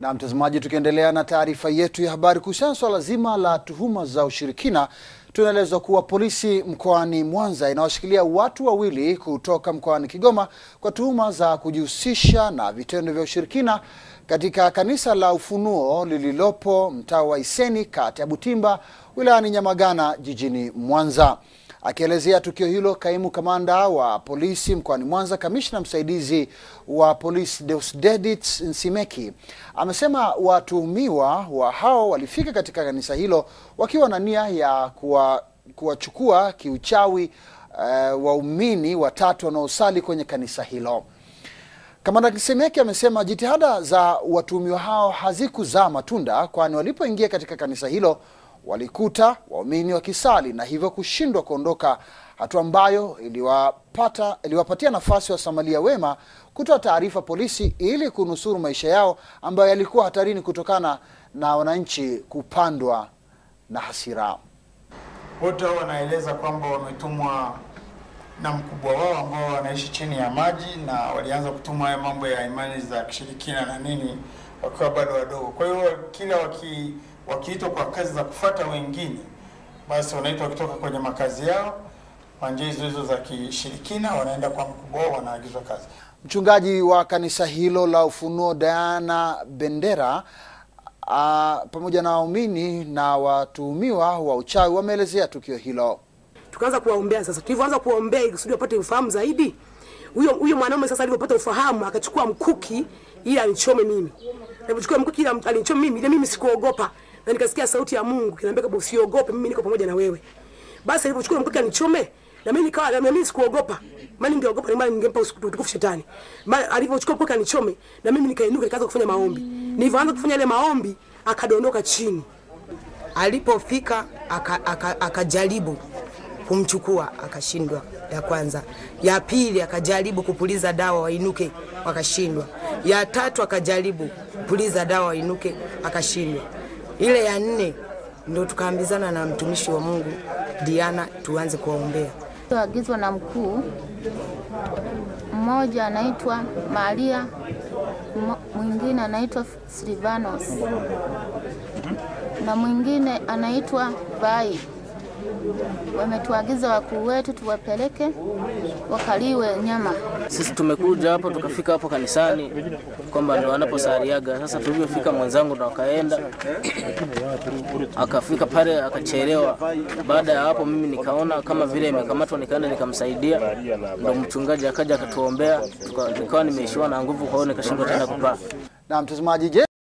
Na mtazamaji, tukiendelea na taarifa yetu ya habari kuhusiana swala zima la tuhuma za ushirikina, tunaelezwa kuwa polisi mkoani Mwanza inawashikilia watu wawili kutoka mkoani Kigoma kwa tuhuma za kujihusisha na vitendo vya ushirikina katika kanisa la Ufunuo lililopo mtaa wa Iseni, kata ya Butimba, wilayani Nyamagana, jijini Mwanza. Akielezea tukio hilo, kaimu kamanda wa polisi mkoani Mwanza, kamishna msaidizi wa polisi Deusdedit Nsimeki, amesema watuhumiwa wa hao walifika katika kanisa hilo wakiwa na nia ya kuwachukua kiuchawi waumini watatu wanaosali kwenye kanisa hilo. Kamanda Nsimeki amesema jitihada za watuhumiwa hao hazikuzaa matunda, kwani walipoingia katika kanisa hilo walikuta waumini wakisali na hivyo kushindwa kuondoka, hatua ambayo iliwapatia nafasi wa Samaria wema kutoa taarifa polisi ili kunusuru maisha yao ambayo yalikuwa hatarini kutokana na wananchi kupandwa na hasira. Wote wanaeleza kwamba wametumwa na mkubwa wao ambao wanaishi chini ya maji, na walianza kutumwa haya mambo ya imani za kishirikina na nini wakiwa bado wadogo. Kwa hiyo kila wakiitwa kwa kazi za kufuata wengine, basi wanaitwa kutoka kwenye makazi yao kwa njia hizo za kishirikina, wanaenda kwa mkubwa wao, wanaagizwa kazi. Mchungaji wa kanisa hilo la Ufunuo Diana Bendera pamoja na waumini na watuhumiwa wa uchawi wameelezea tukio hilo. Tukaanza kuwaombea. Sasa tulivyoanza kuombea ili kusudi wapate ufahamu zaidi, huyo mwanaume sasa alipopata ufahamu akachukua mkuki ili anichome mimi. Alipochukua mkuki ili anichome mimi, ile mimi sikuogopa. Na nikasikia sauti ya Mungu kinaniambia kwamba usiogope, mimi niko pamoja na wewe. Basi alipochukua mkuki anichome, na mimi nikawa na mimi sikuogopa. Maana ningeogopa ni maana ningempa utukufu shetani. Maana alipochukua mkuki anichome, na mimi nikainuka nikaanza kufanya maombi. Nilipoanza kufanya ile maombi, akadondoka chini. Alipofika akajaribu kumchukua, akashindwa. Ya kwanza. Ya pili akajaribu kupuliza dawa wainuke, wakashindwa. Ya tatu akajaribu kupuliza dawa wainuke, akashindwa. Ile ya nne ndio tukaambizana na mtumishi wa Mungu Diana tuanze kuwaombea. Tuagizwa na mkuu mmoja anaitwa Maria, mwingine anaitwa Silvanos, na mwingine anaitwa Vai. Wametuagiza wakuu wetu tuwapeleke wakaliwe nyama. Sisi tumekuja hapo, tukafika hapo kanisani kwamba ndo wanaposaliaga. Sasa tulivyofika mwenzangu ndo akaenda, akafika pale akachelewa. Baada ya hapo mimi nikaona kama vile imekamatwa, nikaenda nikamsaidia, ndo mchungaji akaja akatuombea, nikawa nimeishiwa na nguvu, kwa hiyo nikashindwa tena kupaa. Na mtazamaji,